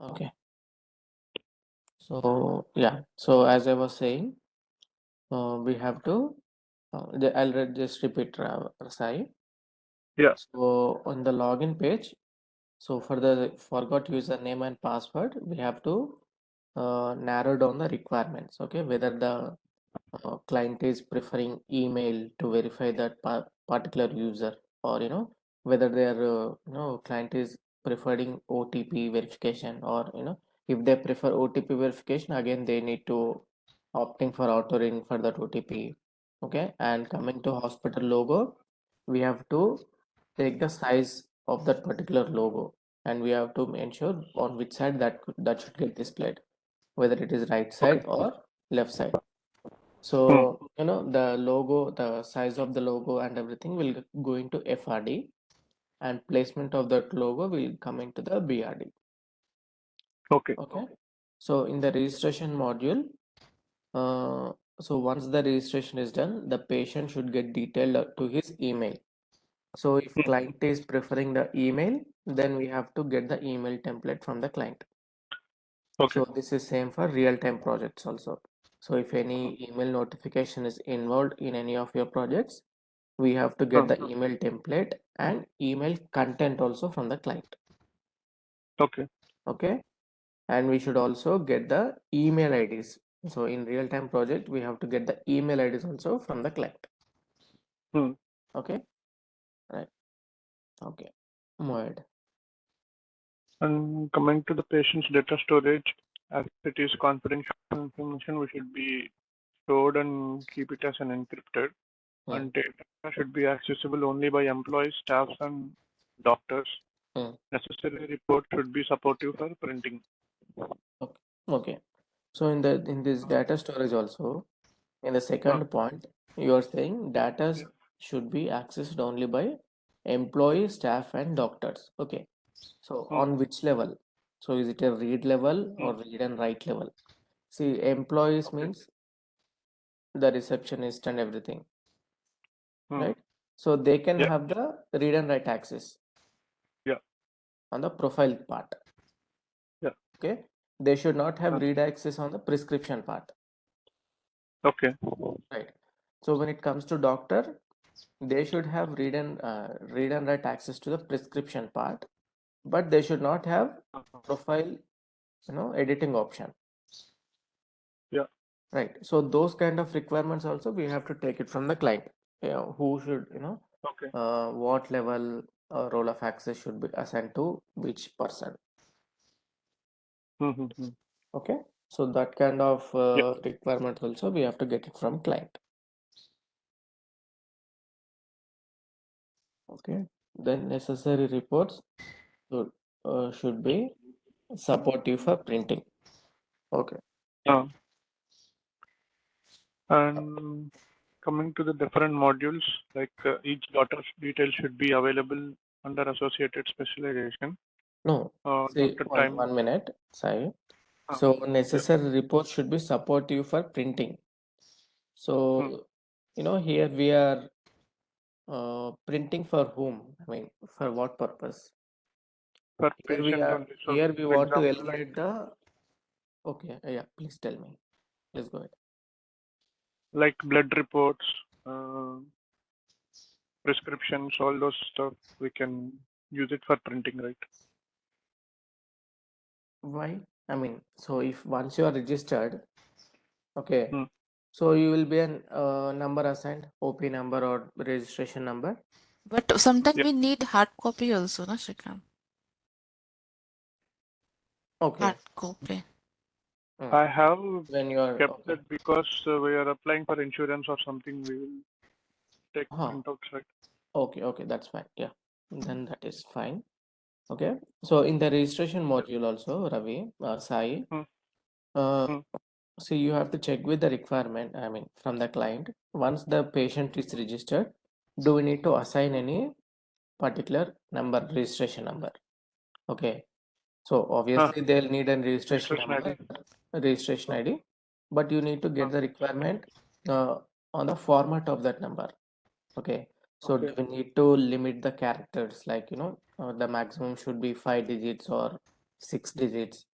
Okay. So yeah. So as I was saying, we have to. Just repeat, Sai. Yeah. So on the login page, so for the forgot username and password, we have to narrow down the requirements. Okay, whether the client is preferring email to verify that particular user, or whether their client is preferring OTP verification, or if they prefer OTP verification, again they need to opting for auto ring for that OTP. Okay, and coming to hospital logo, we have to take the size of that particular logo, and we have to ensure on which side that should get displayed, whether it is right Okay. side or left side. Hmm. So, the logo, the size of the logo and everything will go into FRD, and placement of that logo will come into the BRD. Okay. Okay. So in the registration module, uh, so once the registration is done, the patient should get detailed to his email. So if Hmm. client is preferring the email, then we have to get the email template from the client. Okay. So this is same for real-time projects also. So if any email notification is involved in any of your projects, we have to get Hmm. the email template and email content also from the client. Okay. Okay, and we should also get the email IDs. So in real-time project, we have to get the email IDs also from the client. Hmm. Okay, right. Okay, move ahead. And coming to the patient's data storage, as it is confidential information, we should be stored and keep it as an encrypted. Hmm, And data should be accessible only by employees, staffs, and doctors. hmm. Necessary report should be supportive for printing. Okay. Okay. So in this data storage also, in the Huh. second point, you are saying data Yeah. should be accessed only by employee, staff, and doctors. Okay. So Hmm. on which level? So is it a read level Hmm. or read and write level? See, employees Okay. means the receptionist and everything, Hmm. right? So they can Yeah. have the read and write access Yeah. on the profile part. Yeah. Okay. They should not have Huh. read access on the prescription part, Okay. right? So when it comes to doctor, they should have read and write access to the prescription part, but they should not have profile, editing option, Yeah. right? So those kind of requirements also we have to take it from the client, who should, Okay. what level role of access should be assigned to which person. Hmm. Hmm. Hmm. Okay, so that kind of Yeah. requirements also we have to get it from client. Okay, then necessary reports should, should be supportive for printing. Okay. Uh, and coming to the different modules, like each daughter's detail should be available under associated specialization. No, see, Doctor one time. one minute, sorry. Uh, So yeah. necessary reports should be supportive for printing. Hmm. So, here we are printing for whom? I mean, for what purpose? For Here we patient are, only. So, here we for want to example, like eliminate the, okay, yeah, please tell me. Please go ahead. blood reports, uh, prescriptions, all those stuff, we can use it for printing, right? Why? I mean, so if once you are registered, okay, Hmm. so you will be an number assigned, OP number or registration number. But sometimes Yeah. we need hard copy also, na Srikanth? Okay. Hard copy. Mm. I have When you are, kept okay. that because we are applying for insurance or something. We will take Huh. printouts, right? Okay, okay, that's fine. Yeah, then that is fine. Okay, so in the registration Yeah. module also, Ravi, Sai, Hmm. uh, Hmm. see, you have to check with the requirement, I mean, from the client. Once the patient is registered, do we need to assign Hmm. any particular number, registration number? Okay, so Huh. obviously they'll need a registration Registration number, ID. registration ID, but you need to Huh. get the requirement uh, on the format of that number. Okay, so Okay. do we need to limit the characters, like, the maximum should be 5 digits, or 6 digits,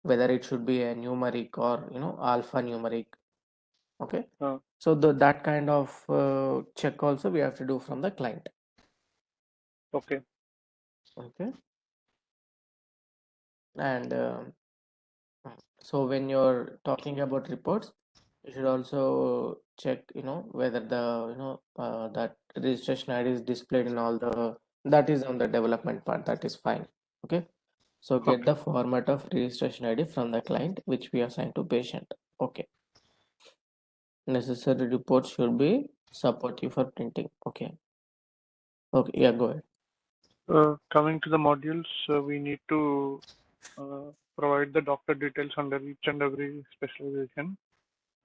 whether it should be a numeric or alphanumeric. Okay, so that kind of check also we have to do from the client. Okay. Okay, and so when you're talking about reports, you should also check whether the that registration ID is displayed in all the, that is on the development part, that is fine. Okay, so get the format of registration ID from the client which we assign to patient. Okay, necessary reports should be supportive for printing. Okay, yeah, go ahead. Coming to the modules, we need to provide the doctor details under each and every specialization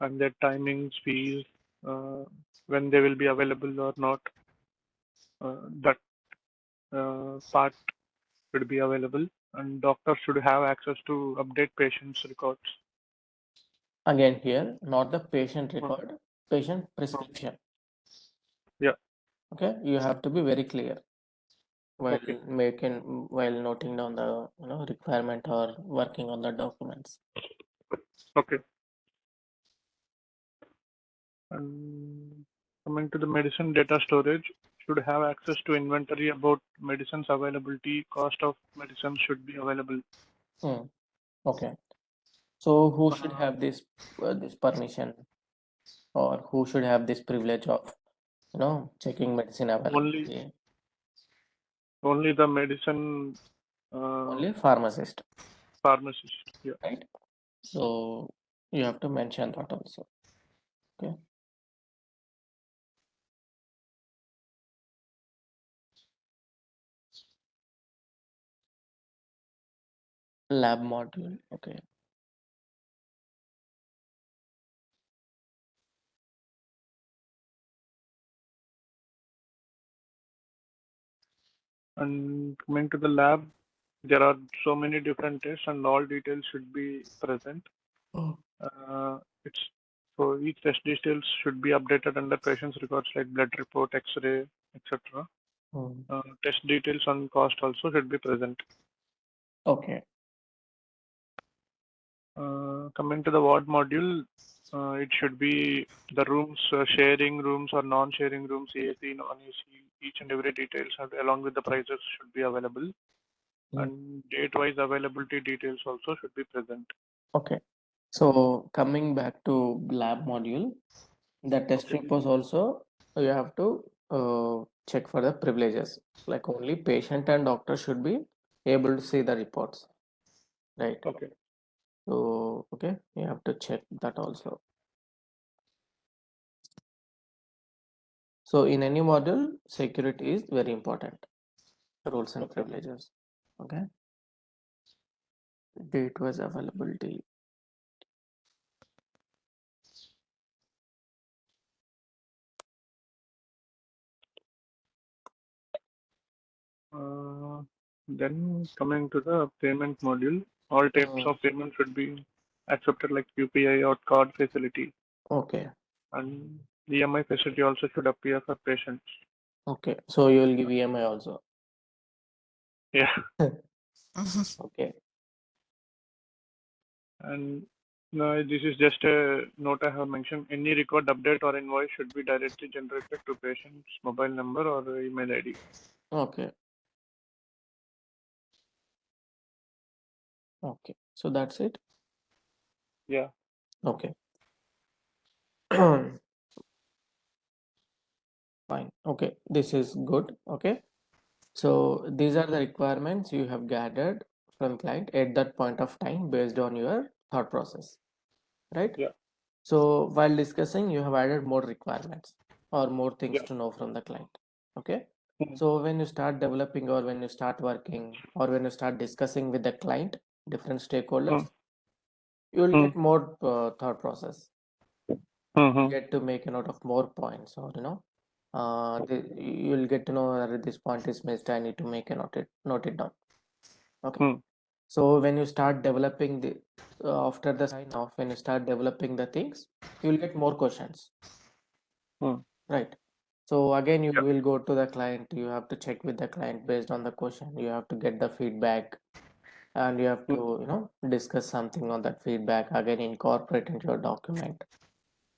and their timings, fees, when they will be available or not. That part should be available, and doctors should have access to update patients' records. Again, here not the patient record, patient prescription. Yeah. Okay, you have to be very clear while Okay. while noting down the requirement or working on the documents. Okay. And coming to the medicine data storage, should have access to inventory about medicines availability, cost of medicines should be available. Okay, so who should have this permission, or who should have this privilege of checking medicine availability? Only the medicine Only pharmacist, pharmacist. Yeah. right? So you have to mention that also. Okay, lab module. Okay, And coming to the lab, there are so many different tests and all details should be present. It's so each test details should be updated under patient's records like blood report, X-ray, etc. Test details on cost also should be present. okay, Coming to the ward module, it should be the rooms, sharing rooms or non-sharing rooms, AC, non-AC, each and every details along with the prices should be available. And date-wise availability details also should be present. okay. So coming back to lab module, the test reports also you have to check for the privileges. Like only patient and doctor should be able to see the reports, right? Okay. So okay, you have to check that also. So in any module, security is very important. Roles and privileges. Okay. Date was availability. Then coming to the payment module, all types of payment should be accepted like UPI or card facility. Okay. And EMI facility also should appear for patients. Okay. So you will give EMI also. Yeah. Okay. And this is just a note I have mentioned. Any record update or invoice should be directly generated to patient's mobile number or email ID. Okay. Okay. So that's it. Yeah. Okay. Fine. Okay. This is good. Okay. So these are the requirements you have gathered from client at that point of time based on your thought process, right? Yeah. So while discussing, you have added more requirements or more things Yeah. to know from the client. Okay. So when you start developing or when you start working or when you start discussing with the client, different stakeholders, you will get more thought process. You get to make a note of more points, or you will get to know that this point is missed. I need to make a note it down. Okay. So when you start developing the after the sign off, when you start developing the things, you will get more questions. Right. So again, you will go to the client. You have to check with the client based on the question. You have to get the feedback. and you have to, discuss something on that feedback, again incorporate into your document,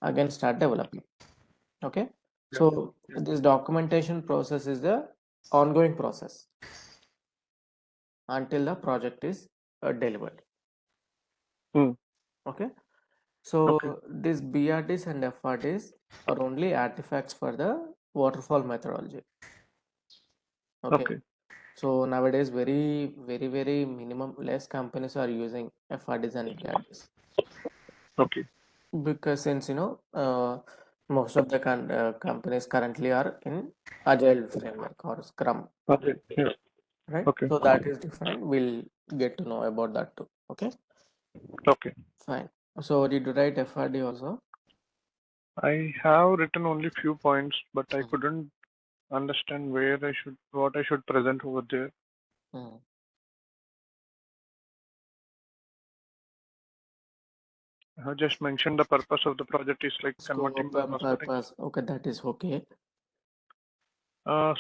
again start developing. Okay. Yeah. So Yeah. this documentation process is the ongoing process until the project is delivered. Mm. Okay. So Okay. these BRDs and FRDs are only artifacts for the waterfall methodology. Okay. Okay. So nowadays, very minimum less companies are using FRDs and BRDs Okay. because since most of the companies currently are in Agile framework or Scrum, Okay. Yeah. right? Okay. So that is different. We'll get to know about that too. Okay, Okay. fine. So did you write FRD also? I have written only few points, but I Mm, couldn't understand what I should present over there. mm. I have just mentioned the purpose of the project is like converting Scope the and prospecting. purpose. Okay, that is okay.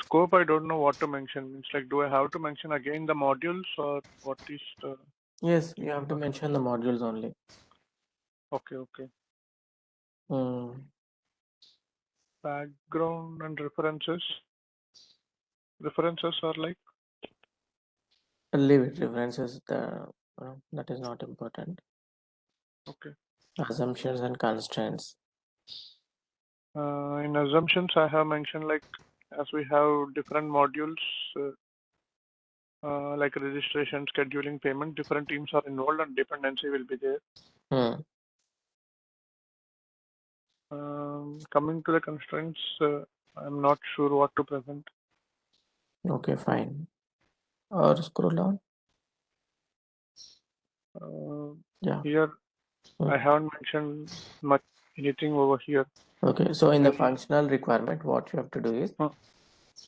Scope, I don't know what to mention. It's like, do I have to mention again the modules or what is the? Yes, you have to mention the modules only. Okay. Okay. Mm. Background and references. References are like, Leave it. References. That is not important. okay. Assumptions and constraints. In assumptions, I have mentioned like, as we have different modules, like registration, scheduling, payment, different teams are involved and dependency will be there. Hmm. Coming to the constraints, I'm not sure what to present. Okay, fine. Or scroll down. Yeah. Here, Hmm. I haven't mentioned much anything over here. Okay, so in the Maybe. functional requirement, what you have to do is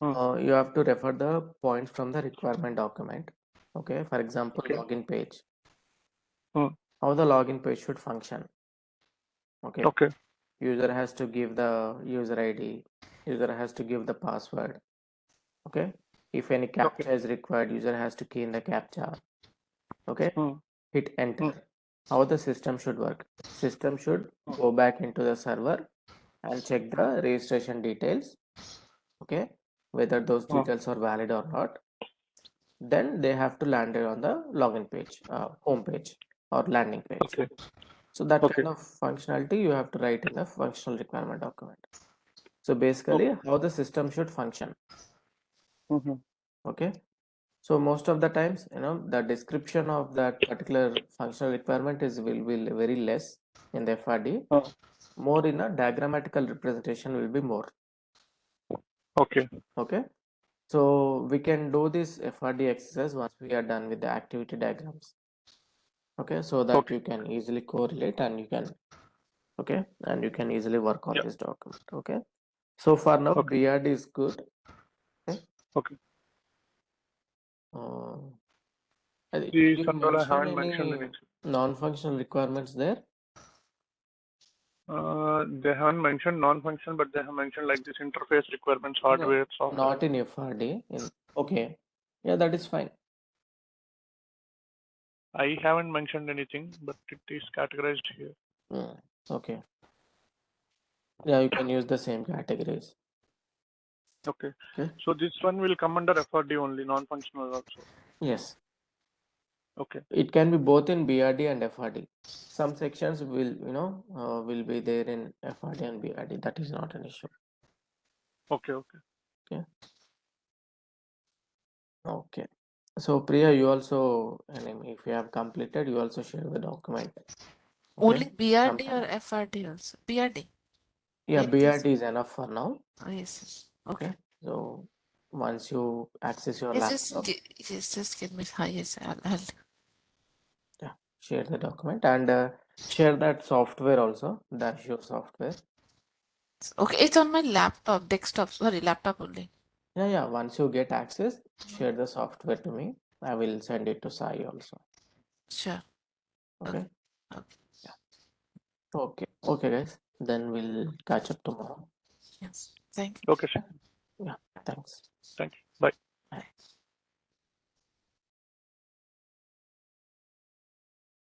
you have to refer the points from the requirement document. Okay, for example, Okay. login page. Hmm. How the login page should function. Okay, Okay. user has to give the user ID, user has to give the password. Okay, if any Okay. captcha is required, user has to key in the captcha. Okay, Hmm. hit Hmm. enter. How the system should work. System should go back into the server and check the registration details. Okay, whether those Hmm. details are valid or not. Then they have to land it on the login page, home page or landing page. Okay. So that Okay. kind of functionality you have to write in the functional requirement document. So basically Okay. how the system should function. Mm-hmm. Okay. So most of the times, the description of that particular functional requirement will be very less in the FRD. More in a diagrammatical representation will be more. Okay. Okay. So we can do this FRD exercise once we are done with the activity diagrams. Okay, so that Okay. you can easily correlate and you can, okay, and you can easily work on Yeah. this document. Okay, so for now Okay. BRD is good. Okay. Okay. uh, did These you and all I mention haven't mentioned any anything. non-functional requirements there? They haven't mentioned non-functional, but they have mentioned like this interface requirements, No, hardware, software. not in FRD. In okay, yeah, that is fine. I haven't mentioned anything, but it is categorized here. Okay, yeah, you can use the same categories. Okay. Okay, So this one will come under FRD only, non-functional also. yes, Okay. it can be both in BRD and FRD. Some sections will will be there in FRD and BRD. That is not an issue. Okay. Okay. Okay. Okay. So Priya, you also, if you have completed, you also share the document. Okay. Only BRD or Sometime. FRD also? BRD. Yeah, It is. BRD is enough for now. Oh, yes, yes. Okay. Okay. So once you access your Yes, laptop, just give me. Yes, I'll. yeah, share the document and share that software also, the Azure software. Okay, it's on my laptop, desktop. Sorry, laptop only. Yeah, yeah. Once you get access, share the software to me. I will send it to Sai also. Sure. Okay. Okay. Okay. Yeah. Okay. Okay, guys. Then we'll catch up tomorrow. Yes. Thank you. Okay. Yeah. Thanks. Thank you. Bye. Bye.